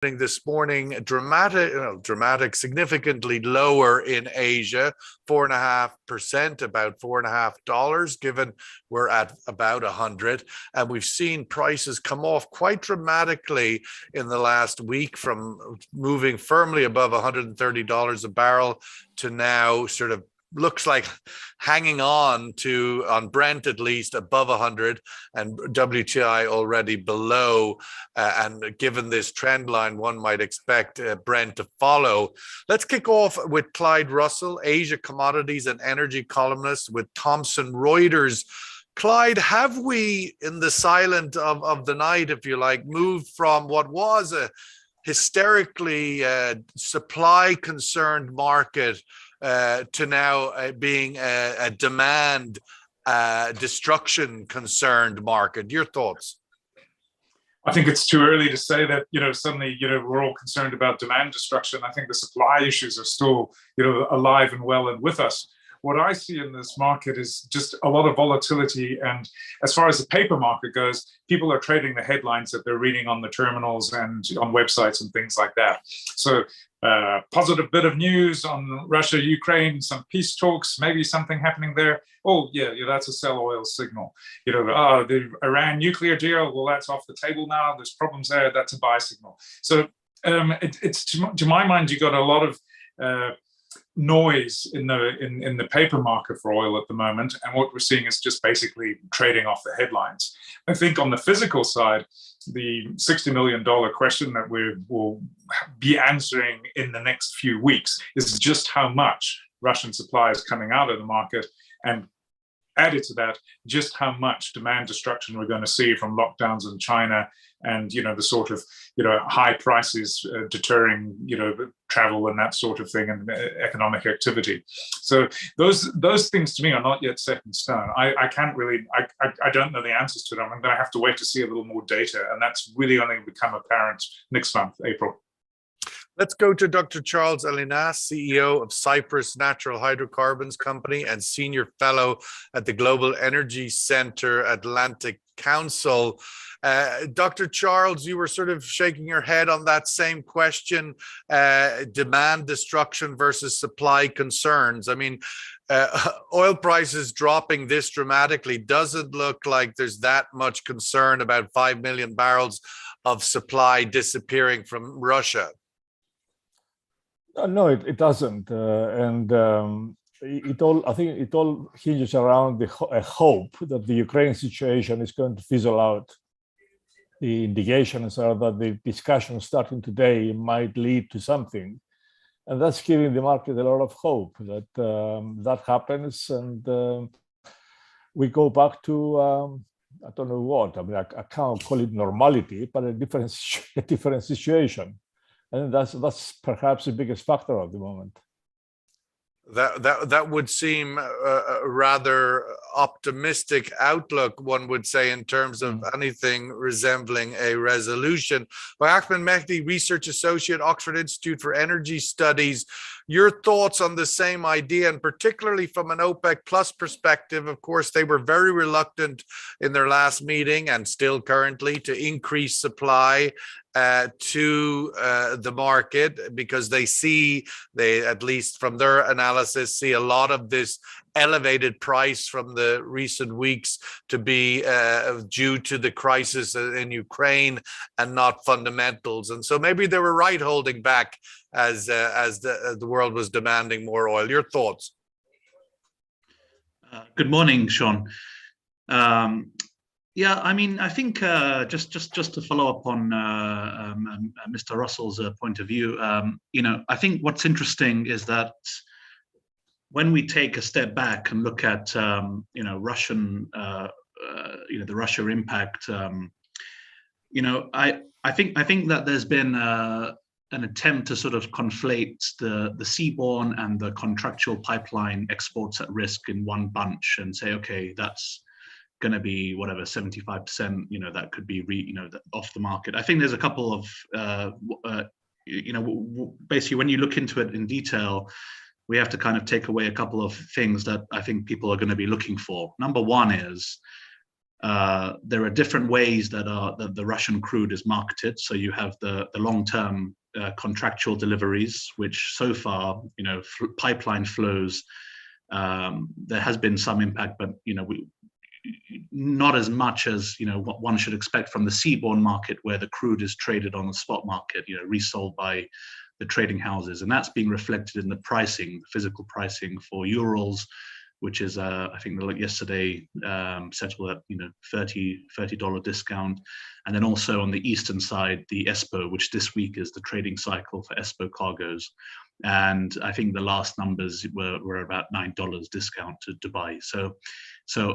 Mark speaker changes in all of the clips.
Speaker 1: this morning, dramatic, significantly lower in Asia, 4.5%, about $4.50, given we're at about 100. And we've seen prices come off quite dramatically in the last week, from moving firmly above $130 a barrel to now sort of looks like hanging on Brent, at least above 100, and WTI already below. And given this trend line, one might expect Brent to follow. Let's kick off with Clyde Russell, Asia commodities and energy columnist with Thomson Reuters. Clyde, have we, in the silence of the night, if you like, moved from what was a hysterically supply concerned market to now being a demand destruction concerned market? Your thoughts?
Speaker 2: I think it's too early to say that, suddenly, we're all concerned about demand destruction. I think the supply issues are still, alive and well and with us. What I see in this market is just a lot of volatility. And as far as the paper market goes, people are trading the headlines that they're reading on the terminals and on websites and things like that. So positive bit of news on Russia, Ukraine, some peace talks, maybe something happening there. Oh, yeah, that's a sell oil signal. The Iran nuclear deal, well, that's off the table now. There's problems there. That's a buy signal. So it's to my mind, you got a lot of noise in the paper market for oil at the moment, and what we're seeing is just basically trading off the headlines. I think on the physical side, the $60 million question that we will be answering in the next few weeks is just how much Russian supply is coming out of the market, and added to that, just how much demand destruction we're going to see from lockdowns in China and, the sort of, high prices deterring, travel and that sort of thing, and economic activity. So those things to me are not yet set in stone. I can't really, I don't know the answers to them. I'm going to have to wait to see a little more data. And that's really only become apparent next month, April.
Speaker 1: Let's go to Dr. Charles Elinas, CEO of Cyprus Natural Hydrocarbons Company and Senior Fellow at the Global Energy Center Atlantic Council. Dr. Charles, you were sort of shaking your head on that same question, demand destruction versus supply concerns. I mean, oil prices dropping this dramatically doesn't look like there's that much concern about 5 million barrels of supply disappearing from Russia.
Speaker 3: No, it doesn't, I think it all hinges around a hope that the Ukraine situation is going to fizzle out. The indications are that the discussion starting today might lead to something, and that's giving the market a lot of hope that that happens, and we go back to I don't know what. I mean, I can't call it normality, but a different situation. And that's perhaps the biggest factor at the moment.
Speaker 1: That would seem a rather optimistic outlook, one would say, in terms of anything resembling a resolution. By Ahmed Mehdi, Research Associate, Oxford Institute for Energy Studies, your thoughts on the same idea, and particularly from an OPEC Plus perspective. Of course, they were very reluctant in their last meeting, and still currently, to increase supply to the market, because they, at least from their analysis, see a lot of this elevated price from the recent weeks to be due to the crisis in Ukraine and not fundamentals. And so maybe they were right holding back as the world was demanding more oil. Your thoughts?
Speaker 4: Good morning, Sean. Yeah, I mean, I think just to follow up on Mr. Russell's point of view, I think what's interesting is that when we take a step back and look at Russian, the Russia impact, I think that there's been an attempt to sort of conflate the seaborne and the contractual pipeline exports at risk in one bunch and say, okay, that's going to be whatever 75%, that could be off the market. I think there's a couple of basically when you look into it in detail, we have to kind of take away a couple of things that I think people are going to be looking for. Number one is there are different ways that the Russian crude is marketed. So you have the long-term contractual deliveries, which so far, pipeline flows, there has been some impact, but not as much as what one should expect from the seaborne market, where the crude is traded on the spot market, resold by the trading houses, and that's being reflected in the pricing, physical pricing for Urals, which is I think yesterday settled at $30 discount, and then also on the eastern side the ESPO, which this week is the trading cycle for ESPO cargoes, and I think the last numbers were about $9 discount to Dubai. So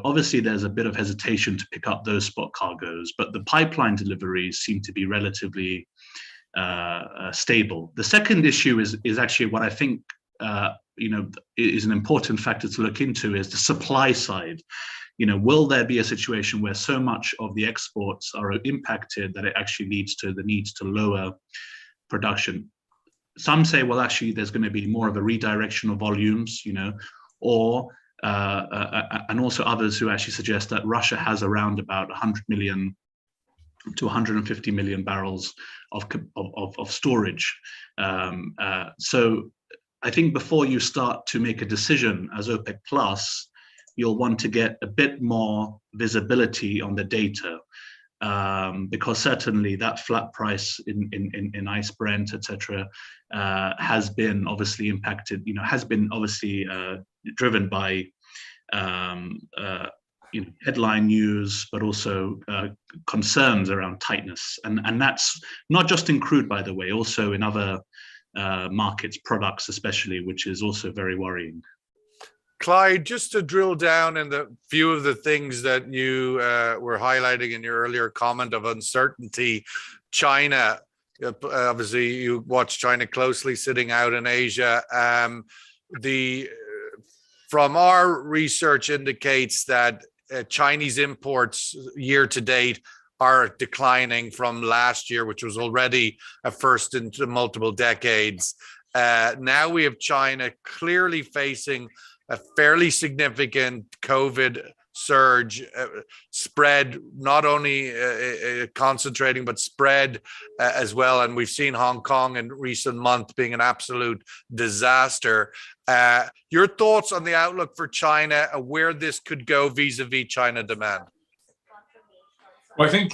Speaker 4: obviously there's a bit of hesitation to pick up those spot cargoes, but the pipeline deliveries seem to be relatively stable. The second issue is actually what I think is an important factor to look into, is the supply side. Will there be a situation where so much of the exports are impacted that it actually leads to the needs to lower production? Some say, well, actually, there's going to be more of a redirection of volumes, or and also others who actually suggest that Russia has around about 100 million to 150 million barrels of storage. So I think before you start to make a decision as OPEC Plus, you'll want to get a bit more visibility on the data, because certainly that flat price in ICE Brent, etc., has been obviously impacted. Has been obviously driven by headline news, but also concerns around tightness, and that's not just in crude, by the way, also in other markets, products especially, which is also very worrying.
Speaker 1: Clyde, just to drill down in the few of the things that you were highlighting in your earlier comment of uncertainty, China, obviously you watch China closely, sitting out in Asia. From our research indicates that Chinese imports year to date are declining from last year, which was already a first in multiple decades. Now we have China clearly facing a fairly significant COVID surge, spread, not only concentrating, but spread as well. And we've seen Hong Kong in recent months being an absolute disaster. Your thoughts on the outlook for China and where this could go vis-a-vis China demand?
Speaker 2: Well, I think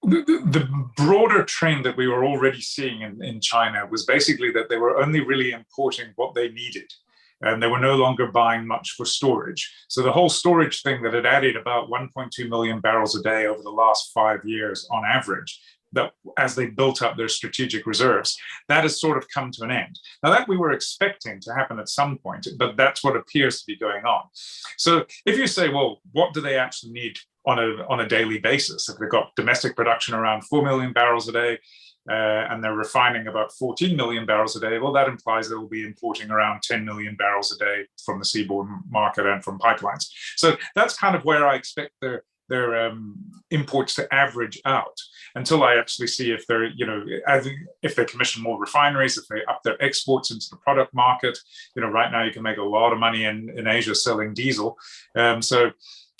Speaker 2: the broader trend that we were already seeing in China was basically that they were only really importing what they needed, and they were no longer buying much for storage. So the whole storage thing that had added about 1.2 million barrels a day over the last 5 years on average, that as they built up their strategic reserves, that has sort of come to an end. Now, that we were expecting to happen at some point, but that's what appears to be going on. So if you say, well, what do they actually need on a daily basis? If they've got domestic production around 4 million barrels a day, and they're refining about 14 million barrels a day, well, that implies they'll be importing around 10 million barrels a day from the seaborne market and from pipelines. So that's kind of where I expect their imports to average out, until I actually see if they're, if they commission more refineries, if they up their exports into the product market. Right now you can make a lot of money in Asia selling diesel. So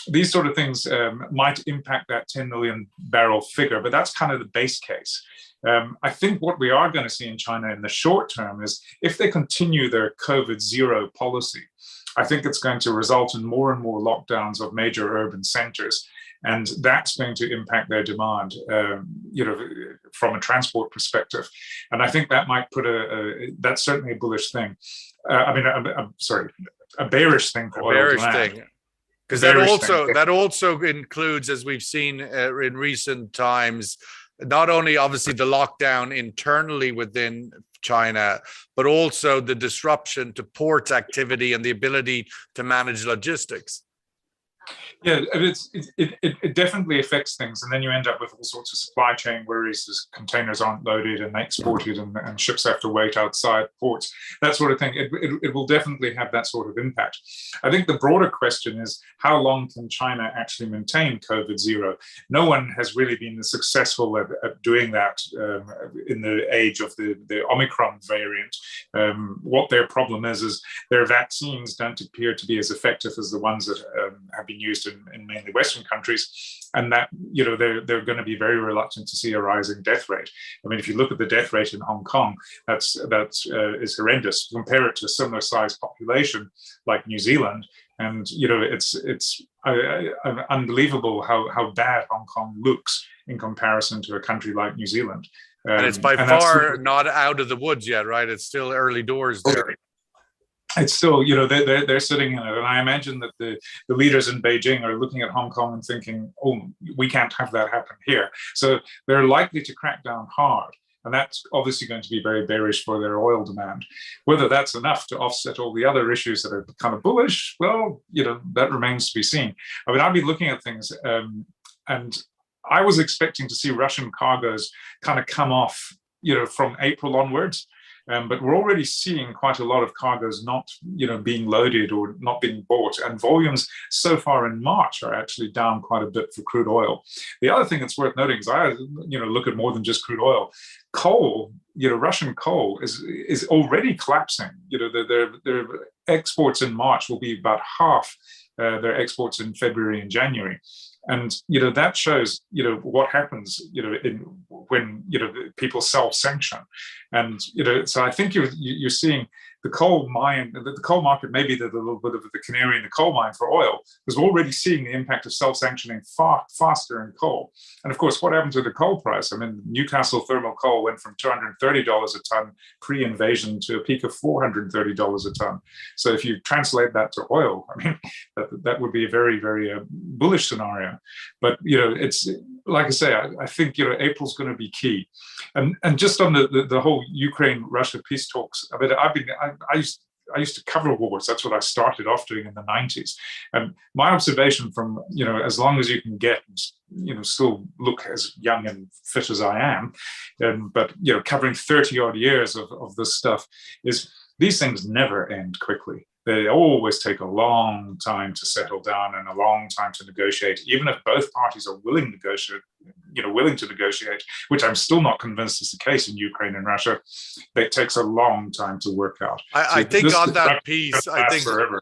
Speaker 2: these sort of things might impact that 10 million barrel figure, but that's kind of the base case. I think what we are going to see in China in the short term is, if they continue their COVID zero policy, I think it's going to result in more and more lockdowns of major urban centers. And that's going to impact their demand, from a transport perspective. And I think that might put that's certainly a bullish thing. I'm sorry, a bearish thing for oil demand.
Speaker 1: Because that also includes, as we've seen in recent times, not only obviously the lockdown internally within China, but also the disruption to port activity and the ability to manage logistics.
Speaker 2: Yeah, it definitely affects things, and then you end up with all sorts of supply chain worries as containers aren't loaded and exported, and ships have to wait outside ports, that sort of thing. It will definitely have that sort of impact. I think the broader question is, how long can China actually maintain COVID zero? No one has really been successful at doing that in the age of the Omicron variant. What their problem is their vaccines don't appear to be as effective as the ones that have been used in mainly Western countries, and that, you know, they're going to be very reluctant to see a rising death rate. I mean, if you look at the death rate in Hong Kong, that is horrendous. Compare it to a similar size population like New Zealand, and you know, it's unbelievable how bad Hong Kong looks in comparison to a country like New Zealand.
Speaker 1: And it's by far not out of the woods yet, right? It's still early doors there.
Speaker 2: It's still, you know, they're sitting in it. And I imagine that the leaders in Beijing are looking at Hong Kong and thinking, oh, we can't have that happen here. So they're likely to crack down hard. And that's obviously going to be very bearish for their oil demand. Whether that's enough to offset all the other issues that are kind of bullish, well, you know, that remains to be seen. I mean, I've been looking at things, and I was expecting to see Russian cargoes kind of come off, you know, from April onwards. But we're already seeing quite a lot of cargoes not, you know, being loaded or not being bought, and volumes so far in March are actually down quite a bit for crude oil. The other thing that's worth noting is I, you know, look at more than just crude oil. Coal, you know, Russian coal is already collapsing. You know, their exports in March will be about half their exports in February and January. And, you know, that shows, you know, what happens, you know, when, you know, people self-sanction. And, you know, so I think you're seeing the coal mine, the coal market, maybe the little bit of the canary in the coal mine for oil, because we're already seeing the impact of self-sanctioning faster in coal. And of course, what happened to the coal price? I mean, Newcastle thermal coal went from $230 a ton pre-invasion to a peak of $430 a ton. So if you translate that to oil, I mean, that would be a very, very bullish scenario. But, you know, it's like I say, I think, you know, April's going to be key. And just on the whole Ukraine-Russia peace talks, I mean, I used to cover wars. That's what I started off doing in the 90s. And my observation from, you know, as long as you can get, you know, still look as young and fit as I am, but, you know, covering 30 odd years of this stuff, is these things never end quickly. They always take a long time to settle down and a long time to negotiate, even if both parties are willing to negotiate, which I'm still not convinced is the case in Ukraine and Russia. It takes a long time to work out.
Speaker 1: I think on that piece, I think
Speaker 2: forever.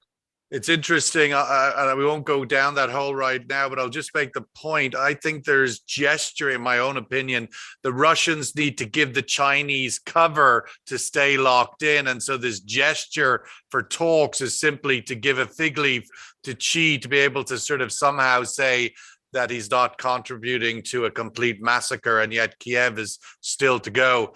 Speaker 1: It's interesting, and we won't go down that hole right now, but I'll just make the point. I think there's gesture, in my own opinion. The Russians need to give the Chinese cover to stay locked in. And so this gesture for talks is simply to give a fig leaf to Xi to be able to sort of somehow say that he's not contributing to a complete massacre, and yet Kiev is still to go.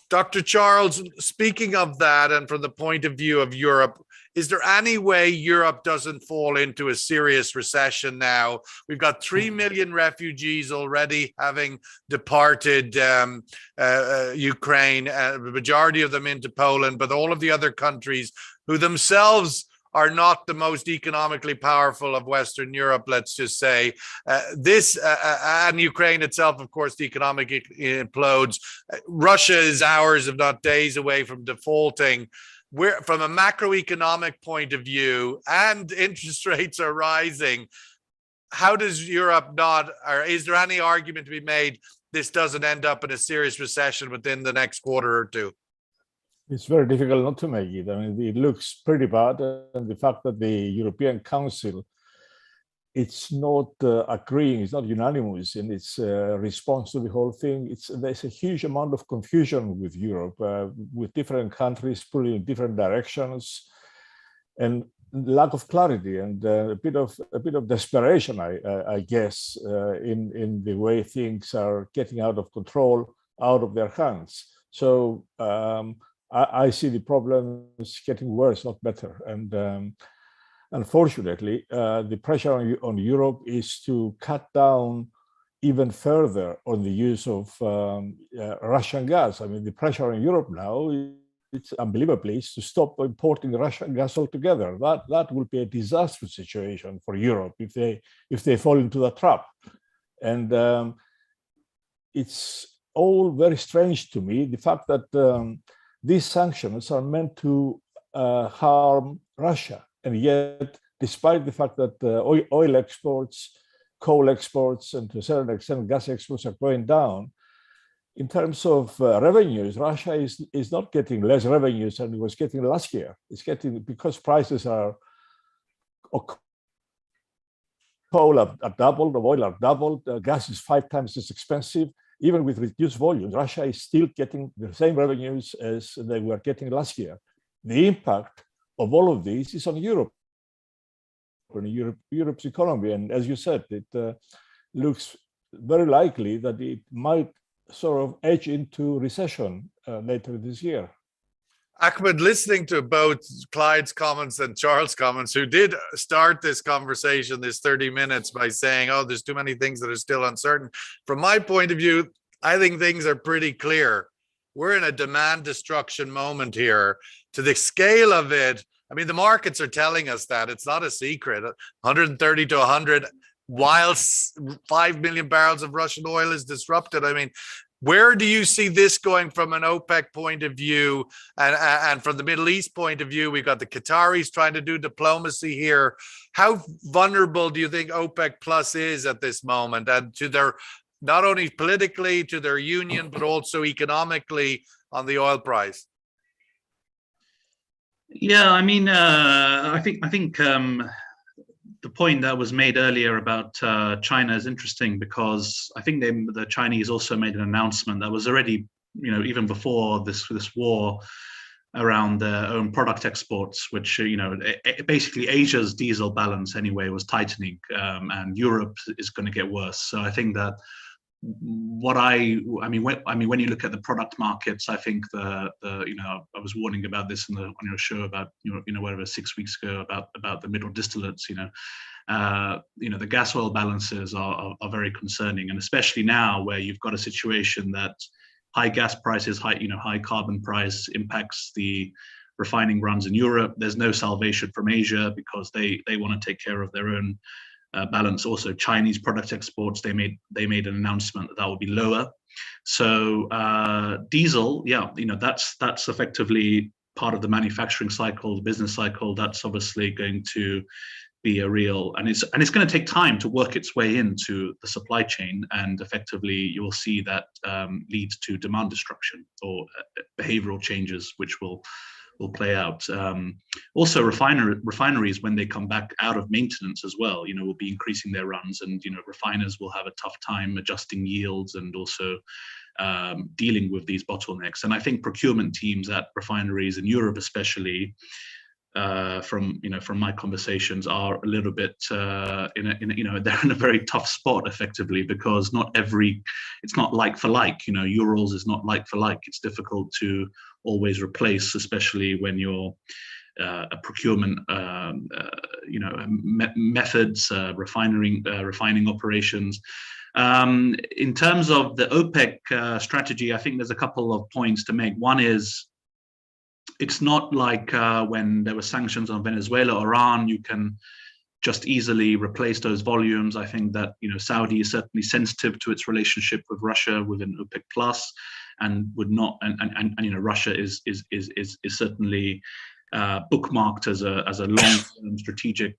Speaker 1: Dr. Charles, speaking of that, and from the point of view of Europe, is there any way Europe doesn't fall into a serious recession now? We've got 3 million refugees already having departed Ukraine, the majority of them into Poland, but all of the other countries who themselves are not the most economically powerful of Western Europe, let's just say. And Ukraine itself, of course, the economic implodes. Russia is hours, if not days, away from defaulting. We're, from a macroeconomic point of view, and interest rates are rising, how does Europe not, or is there any argument to be made this doesn't end up in a serious recession within the next quarter or two?
Speaker 3: It's very difficult not to make it. I mean, it looks pretty bad. And the fact that the European Council, it's not agreeing, it's not unanimous in its response to the whole thing. There's a huge amount of confusion with Europe, with different countries pulling in different directions, and lack of clarity and a bit of desperation, I guess, in the way things are getting out of control, out of their hands. So I see the problems getting worse, not better. And unfortunately, the pressure on Europe is to cut down even further on the use of Russian gas. I mean, the pressure on Europe now, it's unbelievably, is to stop importing Russian gas altogether. That will be a disastrous situation for Europe if they fall into the trap. And it's all very strange to me, the fact that these sanctions are meant to harm Russia. And yet, despite the fact that oil exports, coal exports, and to a certain extent gas exports are going down, in terms of revenues, Russia is not getting less revenues than it was getting last year. It's getting, because prices are coal are doubled, the oil are doubled, gas is 5 times as expensive. Even with reduced volumes, Russia is still getting the same revenues as they were getting last year. The impact of all of this is on Europe, Europe's economy. And as you said, it looks very likely that it might sort of edge into recession later this year.
Speaker 1: Ahmed, listening to both Clyde's comments and Charles' comments, who did start this conversation, this 30 minutes, by saying, oh, there's too many things that are still uncertain. From my point of view, I think things are pretty clear. We're in a demand destruction moment here. To the scale of it, I mean, the markets are telling us that. It's not a secret. 130 to 100, whilst 5 million barrels of Russian oil is disrupted. I mean, where do you see this going from an OPEC point of view, and from the Middle East point of view? We've got the Qataris trying to do diplomacy here. How vulnerable do you think OPEC Plus is at this moment, and to their, not only politically, to their union, but also economically on the oil price?
Speaker 4: Yeah, I mean, I think the point that was made earlier about China is interesting, because I think the Chinese also made an announcement that was already, even before this war, around their own product exports, which, basically Asia's diesel balance anyway was tightening, and Europe is going to get worse. So I think that when you look at the product markets, I think I was warning about this on your show about whatever 6 weeks ago about the middle distillates. The gas oil balances are very concerning, and especially now where you've got a situation that high gas prices, high carbon price impacts the refining runs in Europe. There's no salvation from Asia because they want to take care of their own balance. Also, Chinese product exports, they made an announcement that will be lower. So diesel, that's effectively part of the manufacturing cycle, the business cycle. That's obviously going to be a real, and it's going to take time to work its way into the supply chain, and effectively you will see that lead to demand destruction or behavioral changes, which will play out. Also, refineries, when they come back out of maintenance as well, will be increasing their runs, and refiners will have a tough time adjusting yields and also dealing with these bottlenecks. And I think procurement teams at refineries in Europe, especially, from my conversations, are a little bit they're in a very tough spot effectively, because it's not like for like. Urals is not like for like. It's difficult to always replace, especially when you're a procurement methods, refining operations. In terms of the OPEC strategy, I think there's a couple of points to make. One is, it's not like when there were sanctions on Venezuela or Iran, you can just easily replace those volumes. I think that Saudi is certainly sensitive to its relationship with Russia within OPEC Plus, and would not. And Russia is certainly bookmarked as a long-term strategic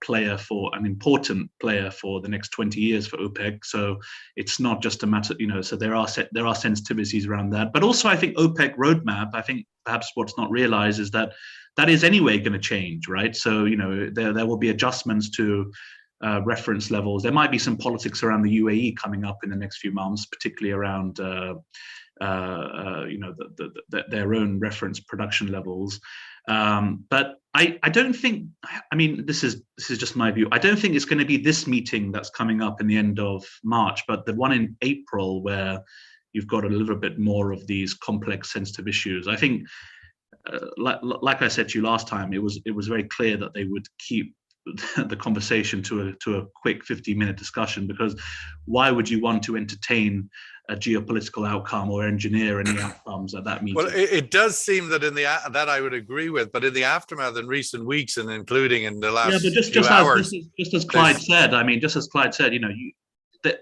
Speaker 4: player, for an important player for the next 20 years for OPEC. So it's not just a matter, so there are sensitivities around that. But also, I think OPEC roadmap, I think perhaps what's not realized is that is anyway going to change, right? So there will be adjustments to reference levels. There might be some politics around the UAE coming up in the next few months, particularly around their own reference production levels. But I don't think, this is just my view, I don't think it's going to be this meeting that's coming up in the end of March, but the one in April, where you've got a little bit more of these complex, sensitive issues. I think, like I said to you last time, it was very clear that they would keep the conversation to a quick 15-minute discussion, because why would you want to entertain a geopolitical outcome or engineer any outcomes at that meeting?
Speaker 1: Well, it does seem that that I would agree with, but in the aftermath in recent weeks, and including in the last few hours,
Speaker 4: just as Clyde said,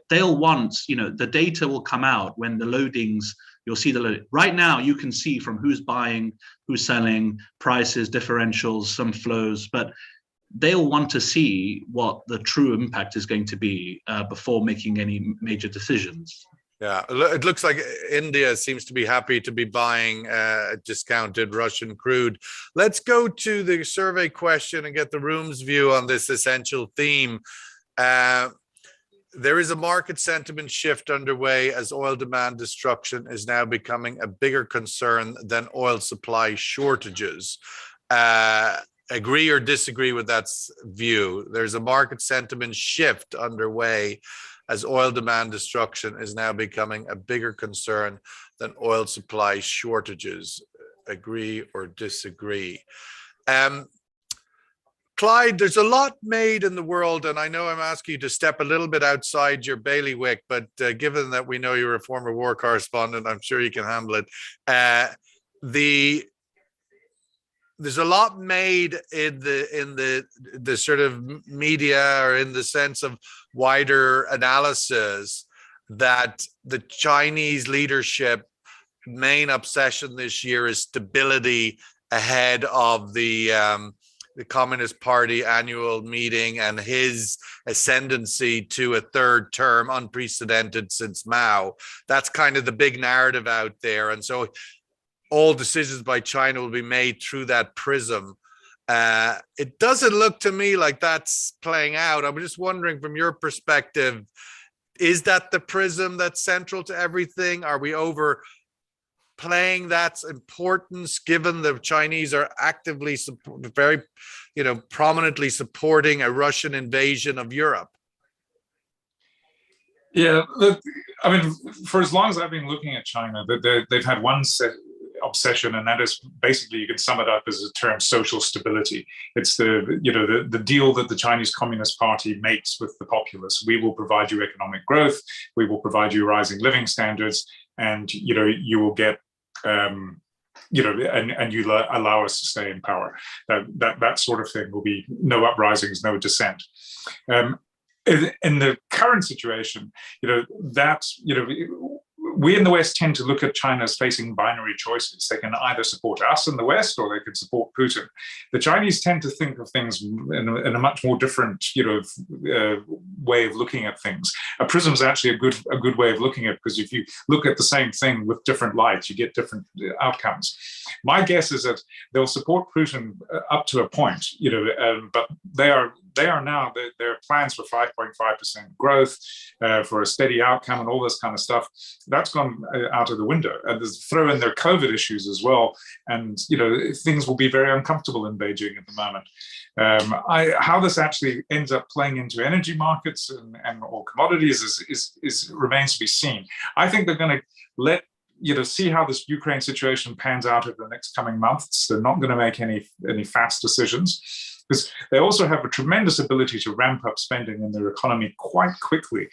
Speaker 4: they'll want, the data will come out when the loadings, you'll see the load. Right now, you can see from who's buying, who's selling, prices, differentials, some flows, but they'll want to see what the true impact is going to be before making any major decisions.
Speaker 1: Yeah, it looks like India seems to be happy to be buying discounted Russian crude. Let's go to the survey question and get the room's view on this essential theme. There is a market sentiment shift underway as oil demand destruction is now becoming a bigger concern than oil supply shortages. Agree or disagree with that view? There's a market sentiment shift underway as oil demand destruction is now becoming a bigger concern than oil supply shortages. Agree or disagree? Clyde, there's a lot made in the world, and I know I'm asking you to step a little bit outside your bailiwick, but given that we know you're a former war correspondent, I'm sure you can handle it. There's a lot made in the sort of media, or in the sense of wider analysis, that the Chinese leadership main obsession this year is stability ahead of the Communist Party annual meeting and his ascendancy to a third term, unprecedented since Mao. That's kind of the big narrative out there. And so all decisions by China will be made through that prism. It doesn't look to me like that's playing out. I'm just wondering, from your perspective, is that the prism that's central to everything? Are we overplaying that's importance, given the Chinese are actively very, prominently supporting a Russian invasion of Europe?
Speaker 2: Yeah, look, I mean, for as long as I've been looking at China, they've had one obsession, and that is basically, you can sum it up as a term: social stability. It's the deal that the Chinese Communist Party makes with the populace. We will provide you economic growth, we will provide you rising living standards, and you will get and you allow us to stay in power. That sort of thing will be no uprisings, no dissent. In the current situation, we in the West tend to look at China as facing binary choices. They can either support us in the West, or they can support Putin. The Chinese tend to think of things in a much more different, way of looking at things. A prism is actually a good way of looking at it, because if you look at the same thing with different lights, you get different outcomes. My guess is that they'll support Putin up to a point, but they are now, their plans for 5.5% growth, for a steady outcome, and all this kind of stuff, that's gone out of the window. And throw in their COVID issues as well, and things will be very uncomfortable in Beijing at the moment. How this actually ends up playing into energy markets and or commodities is remains to be seen. I think they're going to see how this Ukraine situation pans out over the next coming months. They're not going to make any fast decisions, because they also have a tremendous ability to ramp up spending in their economy quite quickly.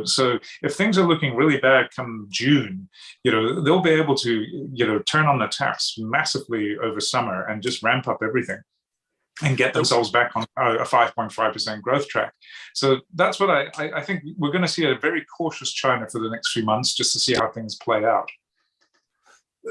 Speaker 2: So if things are looking really bad come June, they'll be able to turn on the taps massively over summer and just ramp up everything and get themselves back on a 5.5% growth track. So that's what I think we're going to see: a very cautious China for the next few months, just to see how things play out.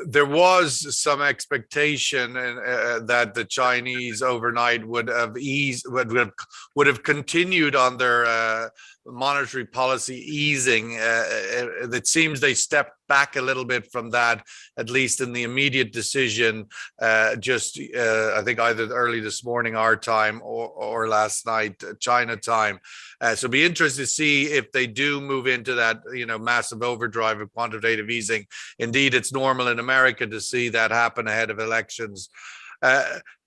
Speaker 1: There was some expectation that the Chinese overnight would have continued on their monetary policy easing. It seems they stepped back a little bit from that, at least in the immediate decision, I think either early this morning our time or last night China time. So it'll be interesting to see if they do move into that massive overdrive of quantitative easing. Indeed, it's normal in America to see that happen ahead of elections.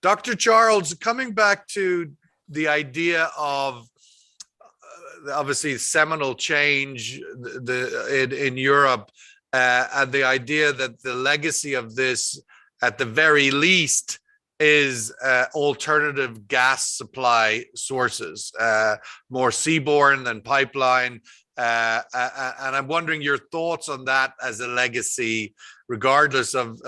Speaker 1: Dr. Charles, coming back to the idea of obviously seminal change in Europe, and the idea that the legacy of this, at the very least, is alternative gas supply sources, more seaborne than pipeline. And I'm wondering your thoughts on that as a legacy, regardless of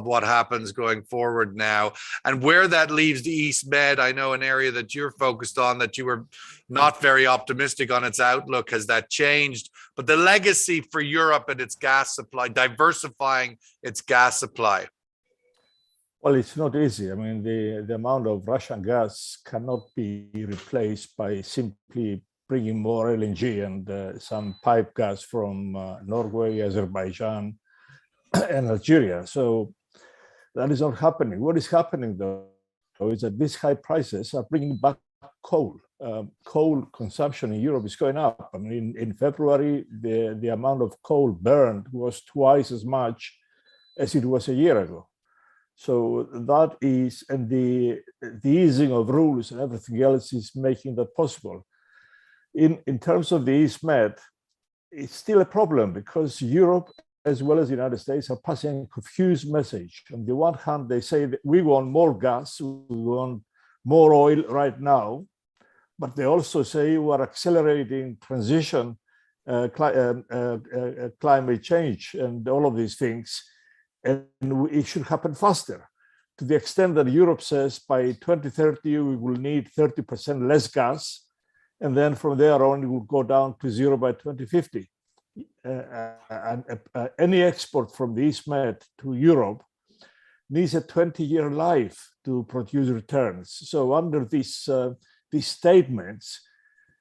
Speaker 1: what happens going forward now, and where that leaves the East Med. I know an area that you're focused on, that you were not very optimistic on its outlook. Has that changed? But the legacy for Europe and its gas supply, diversifying its gas supply.
Speaker 3: Well, it's not easy. I mean, the amount of Russian gas cannot be replaced by simply bringing more LNG and some pipe gas from Norway, Azerbaijan, and Algeria. So that is not happening. What is happening, though, is that these high prices are bringing back coal. Coal consumption in Europe is going up. I mean, in February, the amount of coal burned was twice as much as it was a year ago. So that is, and the easing of rules and everything else is making that possible. In terms of the East Med, it's still a problem because Europe, as well as the United States, are passing a confused message. On the one hand, they say that we want more gas, we want more oil right now, but they also say we're accelerating transition, climate change, and all of these things, and it should happen faster. To the extent that Europe says by 2030 we will need 30% less gas, and then from there on it will go down to zero by 2050. Any export from the East Med to Europe needs a 20-year life to produce returns. So under these statements,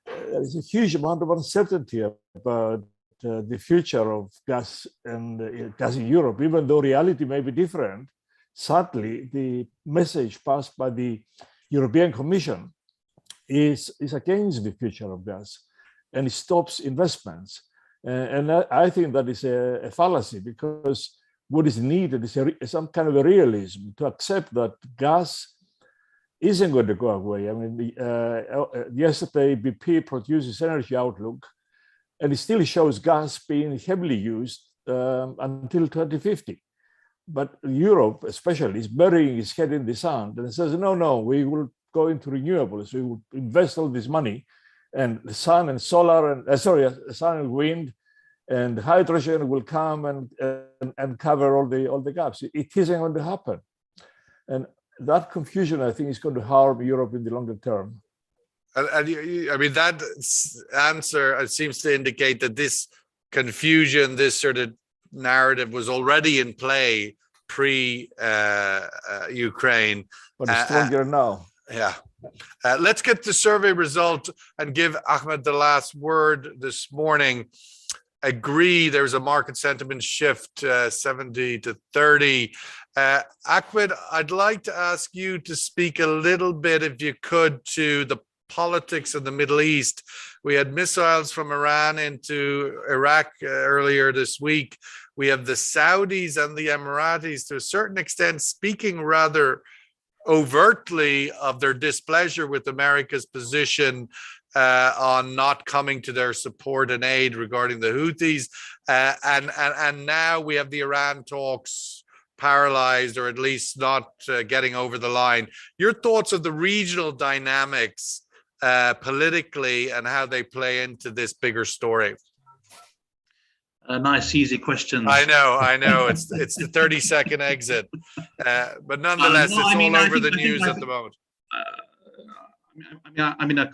Speaker 3: there is a huge amount of uncertainty about the future of gas and gas in Europe, even though reality may be different. Sadly, the message passed by the European Commission is against the future of gas, and it stops investments. And I think that is a fallacy, because what is needed is some kind of a realism to accept that gas isn't going to go away. I mean, yesterday BP produced its energy outlook, and it still shows gas being heavily used until 2050. But Europe, especially, is burying its head in the sand and says, no, we will go into renewables. We will invest all this money, and the sun and solar and sun and wind and hydrogen will come and cover all the gaps. It isn't going to happen, and that confusion, I think, is going to harm Europe in the longer term.
Speaker 1: And I mean, that answer seems to indicate that this confusion, this sort of narrative, was already in play pre-Ukraine.
Speaker 3: But it's stronger now.
Speaker 1: Yeah. Let's get the survey result and give Ahmed the last word this morning. Agree, there's a market sentiment shift, 70 to 30. Ahmed, I'd like to ask you to speak a little bit, if you could, to the politics of the Middle East. We had missiles from Iran into Iraq earlier this week. We have the Saudis and the Emiratis, to a certain extent, speaking rather overtly of their displeasure with America's position on not coming to their support and aid regarding the Houthis. And now we have the Iran talks paralyzed, or at least not getting over the line. Your thoughts of the regional dynamics politically and how they play into this bigger story?
Speaker 4: Nice, easy questions.
Speaker 1: I know. It's the 30-second exit, but nonetheless, it's all over the news at the moment.
Speaker 4: I mean, I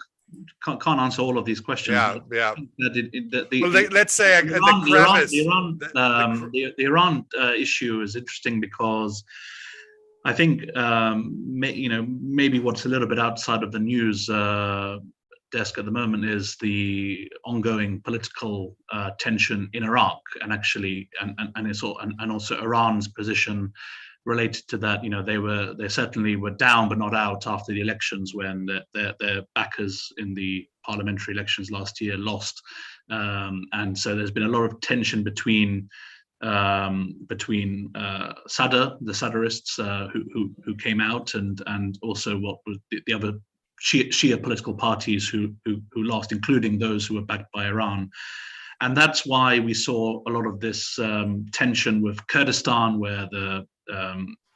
Speaker 4: can't answer all of these questions.
Speaker 1: Yeah.
Speaker 4: Let's
Speaker 1: say
Speaker 4: the Iran issue is interesting because I think maybe what's a little bit outside of the news desk at the moment is the ongoing political tension in Iraq, and also Iran's position related to that. They certainly were down but not out after the elections, when their backers in the parliamentary elections last year lost, and so there's been a lot of tension between Sadr, the Sadrists who came out, and also what was the other Shia political parties who lost, including those who were backed by Iran. And that's why we saw a lot of this tension with Kurdistan, where the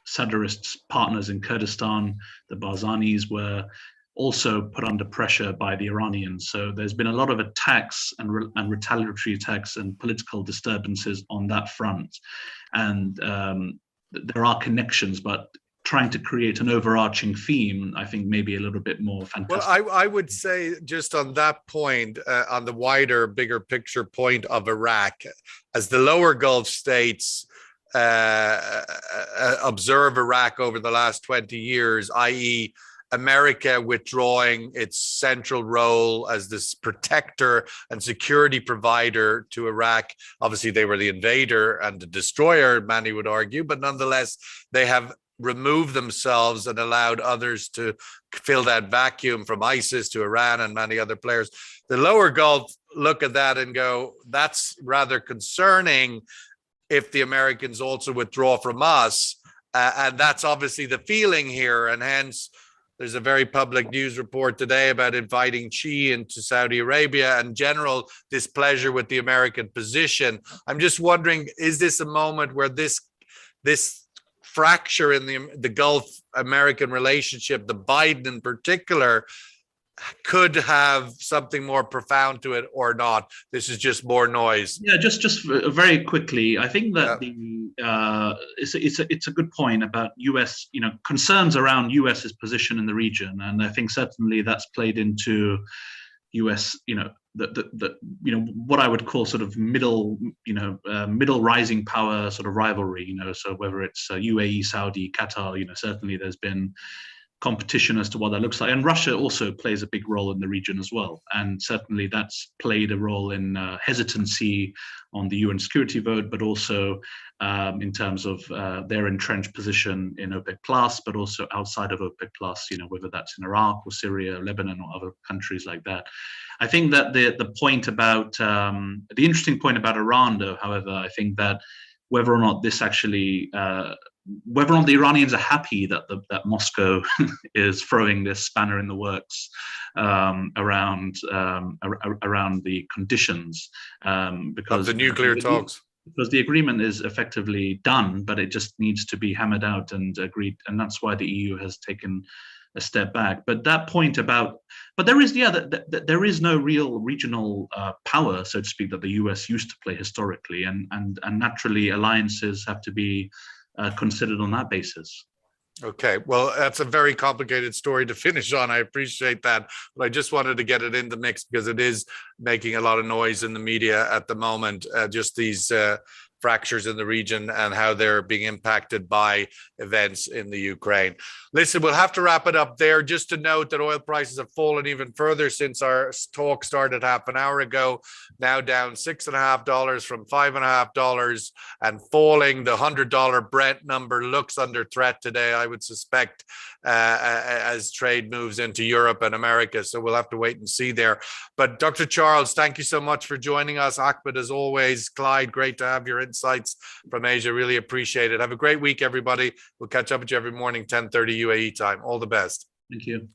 Speaker 4: Sadrists' partners in Kurdistan, the Barzanis, were also put under pressure by the Iranians. So there's been a lot of attacks and retaliatory attacks and political disturbances on that front. And there are connections, but trying to create an overarching theme, I think, maybe a little bit more fantastic.
Speaker 1: Well, I would say, just on that point, on the wider, bigger picture point of Iraq, as the lower Gulf states observe Iraq over the last 20 years, i.e., America withdrawing its central role as this protector and security provider to Iraq. Obviously, they were the invader and the destroyer, many would argue, but nonetheless, they have removed themselves and allowed others to fill that vacuum, from ISIS to Iran and many other players. The lower Gulf look at that and go, that's rather concerning if the Americans also withdraw from us. And that's obviously the feeling here. And hence, there's a very public news report today about inviting Xi into Saudi Arabia and general displeasure with the American position. I'm just wondering, is this a moment where this fracture in the Gulf American relationship, the Biden in particular, could have something more profound to it or not? This is just more noise.
Speaker 4: Yeah, just very quickly, I think that it's a good point about US, concerns around US's position in the region, and I think certainly that's played into US, what I would call sort of middle rising power sort of rivalry, so whether it's UAE, Saudi, Qatar, certainly there's been competition as to what that looks like. And Russia also plays a big role in the region as well. And certainly that's played a role in hesitancy on the UN security vote, but also in terms of their entrenched position in OPEC Plus, but also outside of OPEC Plus, whether that's in Iraq or Syria, Lebanon, or other countries like that. I think that the point about, the interesting point about Iran, though, however, I think that whether or not this actually, whether or not the Iranians are happy that Moscow is throwing this spanner in the works around the conditions, because
Speaker 1: of the nuclear talks,
Speaker 4: because the agreement is effectively done, but it just needs to be hammered out and agreed, and that's why the EU has taken a step back. But that point about, but there is, there is no real regional power, so to speak, that the US used to play historically, and naturally alliances have to be considered on that basis.
Speaker 1: Okay, well, that's a very complicated story to finish on. I appreciate that, but I just wanted to get it in the mix because it is making a lot of noise in the media at the moment, just these fractures in the region and how they're being impacted by events in the Ukraine. Listen, we'll have to wrap it up there. Just to note that oil prices have fallen even further since our talk started half an hour ago, now down $6.50 from $5.50 and falling. The $100 Brent number looks under threat today, I would suspect, as trade moves into Europe and America. So we'll have to wait and see there. But Dr. Charles, thank you so much for joining us. Ahmed, as always. Clyde, great to have your insights from Asia. Really appreciate it. Have a great week, everybody. We'll catch up with you every morning, 10:30 UAE time. All the best.
Speaker 4: Thank you.